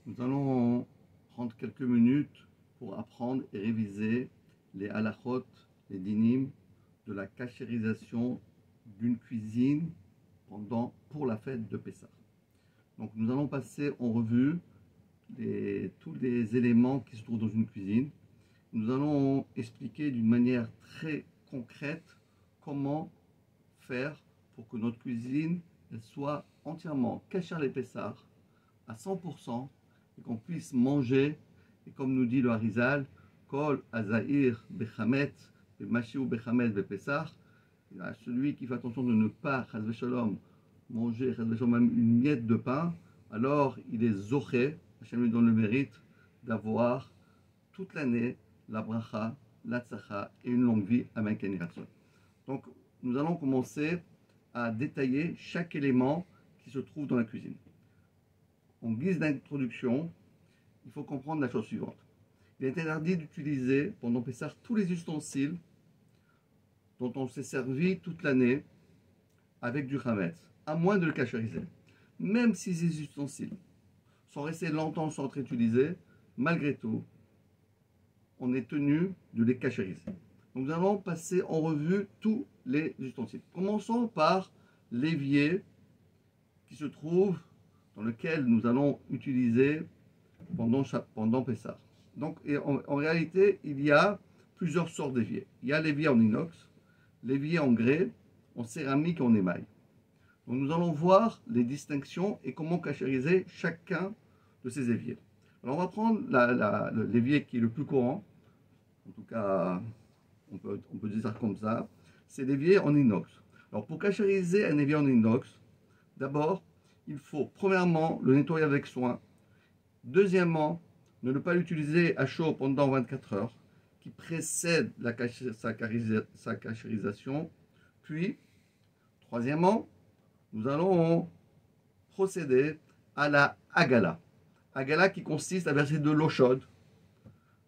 Nous allons prendre quelques minutes pour apprendre et réviser les halachot, les dinim de la cachérisation d'une cuisine pour la fête de Pessah. Donc nous allons passer en revue tous les éléments qui se trouvent dans une cuisine. Nous allons expliquer d'une manière très concrète comment faire pour que notre cuisine soit entièrement cachère les Pessah à 100% et qu'on puisse manger, et comme nous dit le Harizal, Kol Azair Bechamet, Mashiou Bechamet Bepessah, celui qui fait attention de ne pas, Chazve Shalom, manger même une miette de pain, alors il est zoché, Hachem lui donne le mérite d'avoir toute l'année la bracha, la tzachah et une longue vie. Amen. Donc nous allons commencer à détailler chaque élément qui se trouve dans la cuisine. En guise d'introduction, il faut comprendre la chose suivante. Il est interdit d'utiliser pendant Pessah tous les ustensiles dont on s'est servi toute l'année avec du chametz, à moins de le cachériser. Même si ces ustensiles sont restés longtemps sans être utilisés, malgré tout, on est tenu de les cachériser. Donc nous allons passer en revue tous les ustensiles. Commençons par l'évier qui se trouve dans lequel nous allons utiliser pendant Pessah. Donc, en réalité, il y a plusieurs sortes d'éviers. Il y a l'évier en inox, l'évier en grès, en céramique et en émail. Donc, nous allons voir les distinctions et comment cachériser chacun de ces éviers. Alors, on va prendre l'évier qui est le plus courant, en tout cas, on peut dire ça comme ça, c'est l'évier en inox. Alors, pour cachériser un évier en inox, d'abord, il faut premièrement le nettoyer avec soin. Deuxièmement, ne pas l'utiliser à chaud pendant 24 heures, qui précède sa cachérisation. Puis, troisièmement, nous allons procéder à la hagala. Hagala qui consiste à verser de l'eau chaude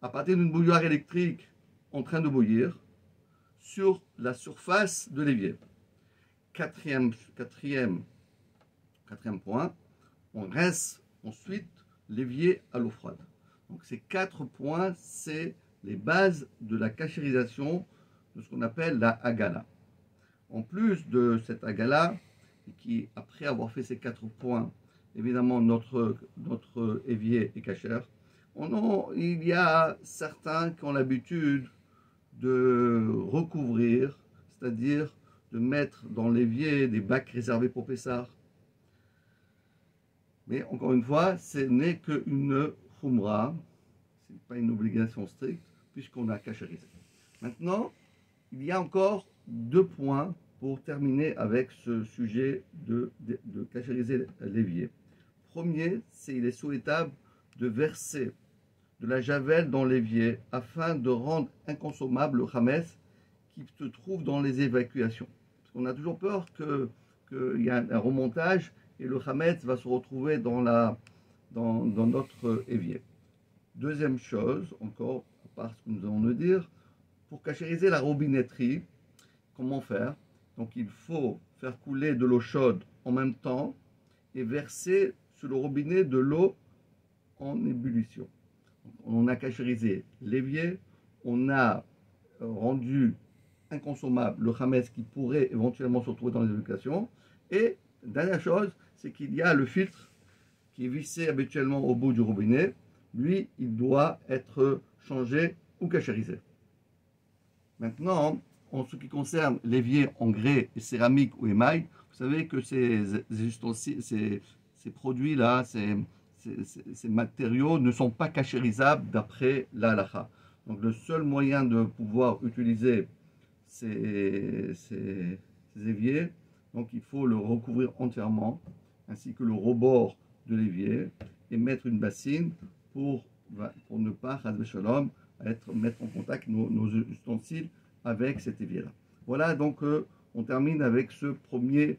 à partir d'une bouilloire électrique en train de bouillir sur la surface de l'évier. Quatrième point, on rince ensuite l'évier à l'eau froide. Donc ces 4 points, c'est les bases de la cachérisation de ce qu'on appelle la hagala. En plus de cette hagala, qui après avoir fait ces 4 points, évidemment notre évier est cachère, il y a certains qui ont l'habitude de recouvrir, c'est-à-dire de mettre dans l'évier des bacs réservés pour Pessah. Mais encore une fois, ce n'est qu'une khumra, ce n'est pas une obligation stricte, puisqu'on a cachérisé. Maintenant, il y a encore 2 points pour terminer avec ce sujet de cachériser l'évier. Premier, il est souhaitable de verser de la javel dans l'évier afin de rendre inconsommable le chametz qui se trouve dans les évacuations. Parce qu'on a toujours peur qu'il y ait un remontage et le chametz va se retrouver dans notre évier. Deuxième chose, encore, à part ce que nous allons le dire, pour cachériser la robinetterie, comment faire? Donc il faut faire couler de l'eau chaude en même temps et verser sur le robinet de l'eau en ébullition. Donc, on a cachérisé l'évier, on a rendu inconsommable le chametz qui pourrait éventuellement se retrouver dans les évacuations. Et dernière chose, c'est qu'il y a le filtre qui est vissé habituellement au bout du robinet. Lui, il doit être changé ou cachérisé. Maintenant, en ce qui concerne l'évier en grès, céramique ou émail, vous savez que ces produits-là, ces matériaux ne sont pas cachérisables d'après la halakha. Donc le seul moyen de pouvoir utiliser ces éviers, donc il faut le recouvrir entièrement, ainsi que le rebord de l'évier, et mettre une bassine pour ne pas, Chazve Shalom, mettre en contact nos ustensiles avec cet évier-là. Voilà, donc on termine avec ce premier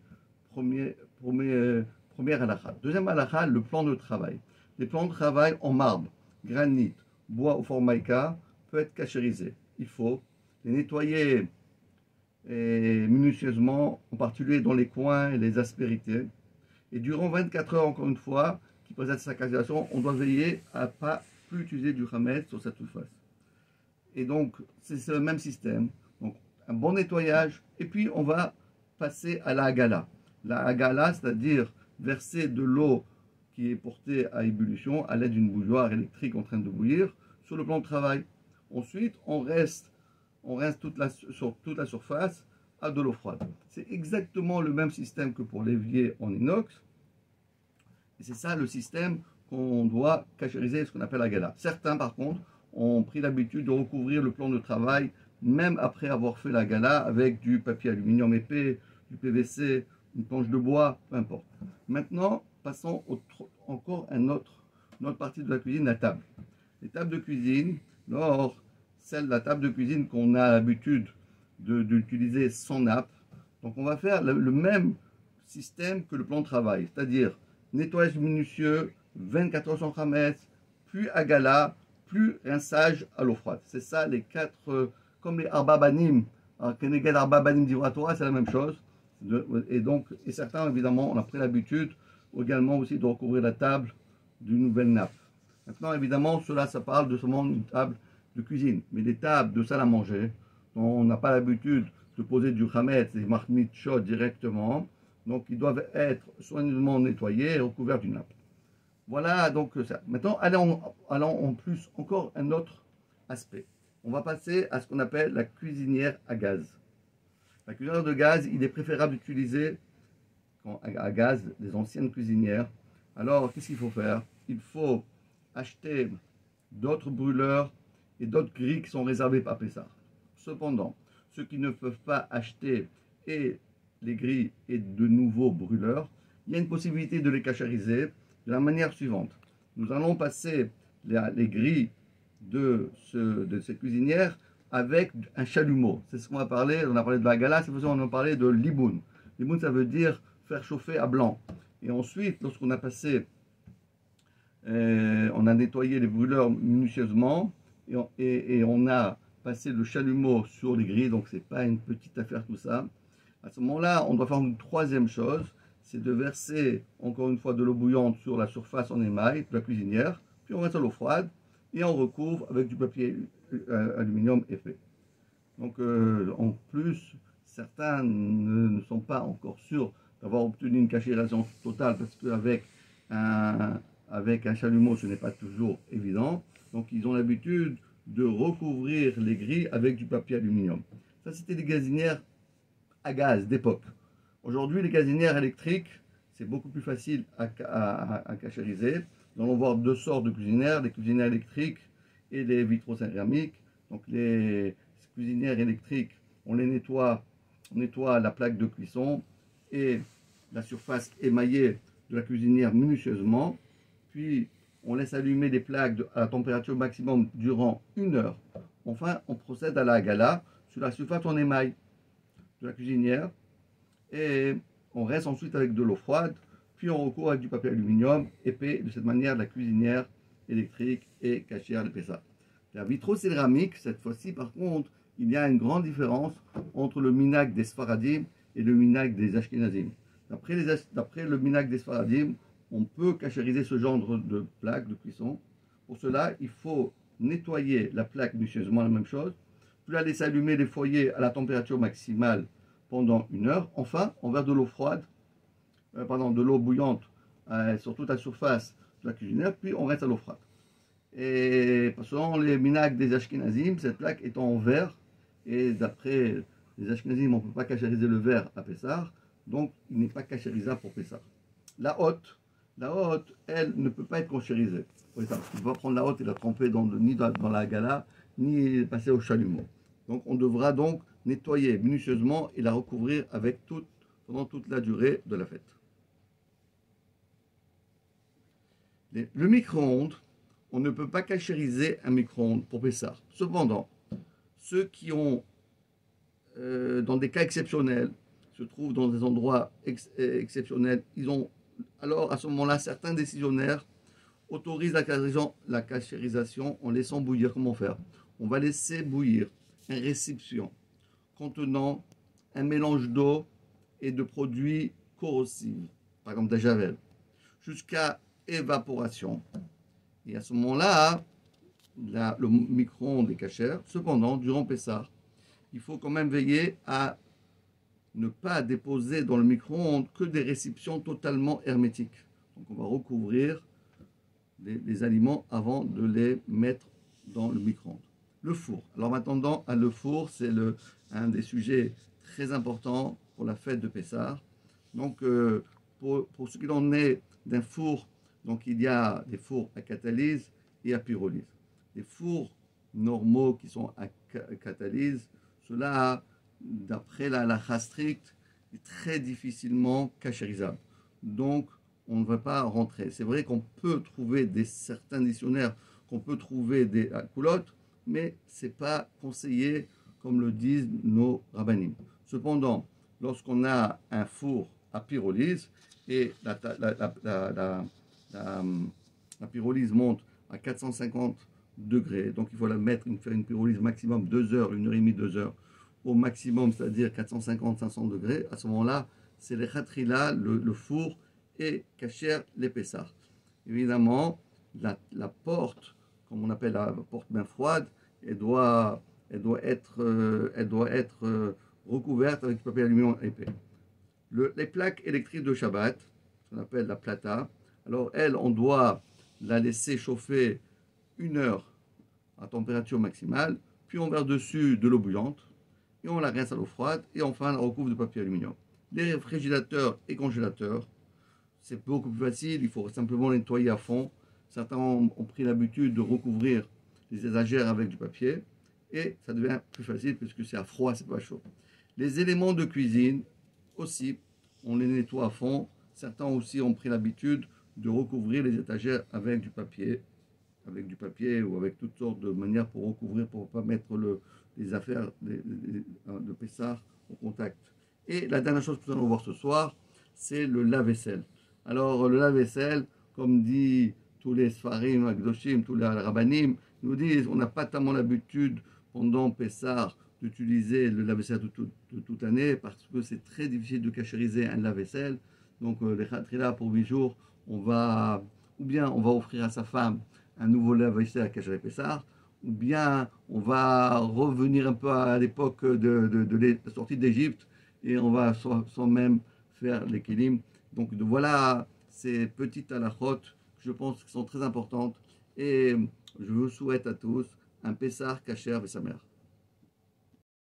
halakha. Deuxième halakha, le plan de travail. Les plans de travail en marbre, granit, bois ou formica peuvent être cachérisés. Il faut les nettoyer minutieusement, en particulier dans les coins et les aspérités. Et durant 24 heures, encore une fois, qui qui présente sa cachérisation, on doit veiller à ne pas plus utiliser du Hametz sur cette surface. Et donc, c'est le même système. Donc, un bon nettoyage, et puis on va passer à la Hagala. La Hagala, c'est-à-dire verser de l'eau qui est portée à ébullition à l'aide d'une bouilloire électrique en train de bouillir sur le plan de travail. Ensuite, on reste sur toute la surface à de l'eau froide. C'est exactement le même système que pour l'évier en inox. Et c'est ça le système qu'on doit cachériser, ce qu'on appelle la gala. Certains, par contre, ont pris l'habitude de recouvrir le plan de travail, même après avoir fait la gala, avec du papier aluminium épais, du PVC, une planche de bois, peu importe. Maintenant, passons encore à une autre partie de la cuisine, la table. Les tables de cuisine, la table de cuisine qu'on a l'habitude d'utiliser sans nappe. Donc on va faire le même système que le plan de travail, c'est-à-dire nettoyage minutieux, 24 heures sans Hametz, puis Hagala, plus rinçage à l'eau froide. C'est ça les quatre, comme les Arbabanim, Keneged Arbabanim d'Ivra Torah, c'est la même chose. Et certains, évidemment, on a pris l'habitude également aussi de recouvrir la table d'une nouvelle nappe. Maintenant, évidemment, ça parle de seulement une table de cuisine. Mais les tables de salle à manger, dont on n'a pas l'habitude de poser du Hametz, des marmites chaudes directement, donc ils doivent être soigneusement nettoyés et recouverts d'une nappe. Voilà donc ça. Maintenant, allons en plus encore un autre aspect. On va passer à ce qu'on appelle la cuisinière à gaz. La cuisinière de gaz, il est préférable d'utiliser à gaz des anciennes cuisinières. Alors, qu'est-ce qu'il faut faire? Il faut acheter d'autres brûleurs et d'autres grilles qui sont réservées par Pessah. Cependant, ceux qui ne peuvent pas acheter et les grilles et de nouveaux brûleurs, il y a une possibilité de les cachériser de la manière suivante. Nous allons passer les grilles de ces cuisinières avec un chalumeau. C'est ce qu'on va parler. On a parlé de la gala, cette fois on a parlé de l'iboun. L'iboun, ça veut dire faire chauffer à blanc. Et ensuite, lorsqu'on a passé, on a nettoyé les brûleurs minutieusement et on a passé le chalumeau sur les grilles, donc c'est pas une petite affaire tout ça. À ce moment-là, on doit faire une troisième chose, c'est de verser encore une fois de l'eau bouillante sur la surface en émail de la cuisinière, puis on reste à l'eau froide et on recouvre avec du papier aluminium épais. Donc en plus, certains ne sont pas encore sûrs d'avoir obtenu une cachérisation totale parce qu'avec un chalumeau, ce n'est pas toujours évident. Donc ils ont l'habitude de recouvrir les grilles avec du papier aluminium. Ça, c'était des gazinières à gaz d'époque. Aujourd'hui, les gazinières électriques, c'est beaucoup plus facile à cachériser. Nous allons voir deux sortes de cuisinières, les cuisinières électriques et les vitrocéramiques. Donc les cuisinières électriques, on nettoie la plaque de cuisson et la surface émaillée de la cuisinière minutieusement. Puis on laisse allumer les plaques à la température maximum durant 1 heure. Enfin, on procède à la gala sur la surface en émail de la cuisinière et on reste ensuite avec de l'eau froide, puis on recourt avec du papier aluminium épais. De cette manière, la cuisinière électrique est cachée à l'épaisseur. La vitrocéramique, cette fois-ci, par contre, il y a une grande différence entre le minag des Sfaradim et le minag des Ashkenazim. D'après le minag des Sfaradim, on peut cachériser ce genre de plaque de cuisson. Pour cela, il faut nettoyer la plaque minutieusement, la même chose, puis la laisser allumer les foyers à la température maximale pendant 1 heure. Enfin, on verse de l'eau froide, de l'eau bouillante sur toute la surface de la cuisinière, puis on reste à l'eau froide. Et selon les minags des Ashkenazim, cette plaque est en verre, et d'après les Ashkenazim, on ne peut pas cachériser le verre à Pessah, donc il n'est pas cachérisable pour Pessah. La haute, elle ne peut pas être cachérisée. On ne peut pas prendre la haute et la tremper ni dans la gala, ni passer au chalumeau. Donc on devra donc nettoyer minutieusement et la recouvrir pendant toute la durée de la fête. Le micro-ondes, on ne peut pas cachériser un micro-ondes pour Pessah. Cependant, ceux qui ont, dans des cas exceptionnels, se trouvent dans des endroits exceptionnels, alors à ce moment-là, certains décisionnaires autorisent la cachérisation en laissant bouillir. Comment faire? On va laisser bouillir un récipient contenant un mélange d'eau et de produits corrosifs, par exemple de javel, jusqu'à évaporation. Et à ce moment-là, le micro-ondes est cachère. Cependant, durant Pessah, il faut quand même veiller à ne pas déposer dans le micro-ondes que des réceptions totalement hermétiques. Donc on va recouvrir les aliments avant de les mettre dans le micro-ondes. Le four. Alors maintenant, le four, c'est un des sujets très importants pour la fête de Pessah. Donc pour ce qu'il en est d'un four, donc il y a des fours à catalyse et à pyrolyse. Les fours normaux qui sont à catalyse, cela, d'après la halakha stricte, est très difficilement cachérisable. Donc, on ne va pas rentrer. C'est vrai qu'on peut trouver certains dictionnaires, qu'on peut trouver des coulottes, mais ce n'est pas conseillé comme le disent nos rabbinim. Cependant, lorsqu'on a un four à pyrolyse et la pyrolyse monte à 450 degrés, donc il faut faire une pyrolyse maximum 2 heures, 1 heure et demie, 2 heures, au maximum, c'est-à-dire 450-500 degrés. À ce moment-là, c'est les khatrila, le four, et cachère l'épaisseur. Évidemment, la porte, comme on appelle la porte bien froide, elle doit être recouverte avec du papier aluminium épais. Les plaques électriques de Shabbat, ce qu'on appelle la plata, alors elle, on doit la laisser chauffer 1 heure à température maximale, puis on verse dessus de l'eau bouillante, et on la rince à l'eau froide, et enfin on la recouvre de papier aluminium. Les réfrigérateurs et congélateurs, c'est beaucoup plus facile, il faut simplement les nettoyer à fond. Certains ont pris l'habitude de recouvrir les étagères avec du papier, et ça devient plus facile puisque c'est à froid, c'est pas chaud. Les éléments de cuisine aussi, on les nettoie à fond. Certains aussi ont pris l'habitude de recouvrir les étagères avec du papier ou avec toutes sortes de manières pour recouvrir, pour ne pas mettre les affaires de Pessah au contact. Et la dernière chose que nous allons voir ce soir, c'est le lave-vaisselle. Alors le lave-vaisselle, comme dit tous les Sfarim, Agdoshim, tous les Rabbanim, nous disent on n'a pas tellement l'habitude pendant Pessah d'utiliser le lave-vaisselle de toute l'année parce que c'est très difficile de cachériser un lave-vaisselle. Donc les khatrila pour 8 jours, ou bien on va offrir à sa femme un nouveau lave-vaisselle à Cachéry Pessah, ou bien on va revenir un peu à l'époque de la sortie d'Égypte et on va sans même faire les kélim. Donc voilà ces petites halachot que je pense qui sont très importantes et je vous souhaite à tous un Pessah kasher et sa mère.